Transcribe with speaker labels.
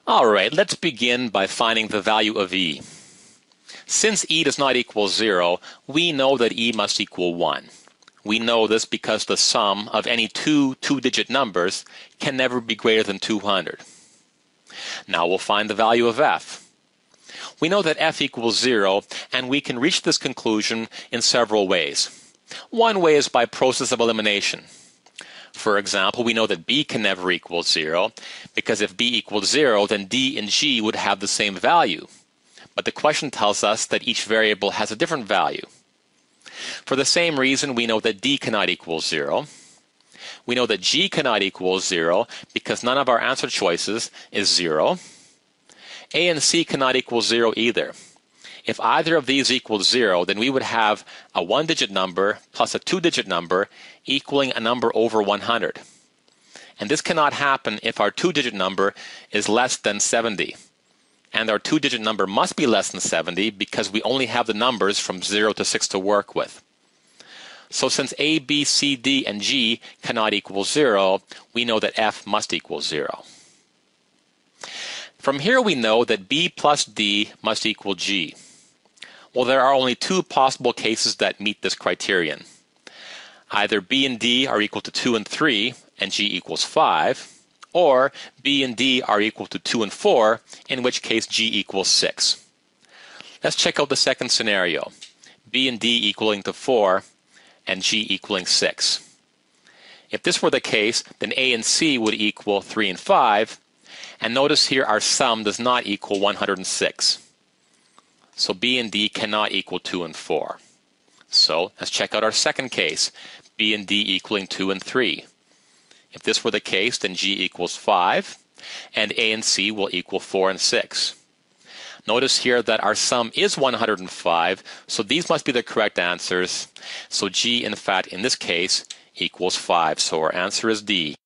Speaker 1: Alright, let's begin by finding the value of e. Since e does not equal 0, we know that e must equal 1. We know this because the sum of any two two-digit numbers can never be greater than 200. Now we'll find the value of f. We know that f equals 0, and we can reach this conclusion in several ways. One way is by process of elimination. For example, we know that b can never equal 0, because if b equals 0, then d and g would have the same value. But the question tells us that each variable has a different value. For the same reason, we know that d cannot equal 0. We know that g cannot equal 0 because none of our answer choices is 0. A and c cannot equal 0 either. If either of these equals 0, then we would have a one-digit number plus a two-digit number equaling a number over 100. And this cannot happen if our two-digit number is less than 70. And our two-digit number must be less than 70 because we only have the numbers from 0 to 6 to work with. So since a, b, c, d, and g cannot equal 0, we know that f must equal 0. From here we know that b plus d must equal g. Well, there are only two possible cases that meet this criterion. Either b and d are equal to 2 and 3, and g equals 5, or b and d are equal to 2 and 4, in which case g equals 6. Let's check out the second scenario, b and d equaling to 4, and g equaling 6. If this were the case, then a and c would equal 3 and 5, and notice here our sum does not equal 106. So b and d cannot equal 2 and 4. So let's check out our second case, b and d equaling 2 and 3. If this were the case, then g equals 5, and a and c will equal 4 and 6. Notice here that our sum is 105, so these must be the correct answers. So g, in fact, in this case, equals 5. So our answer is D.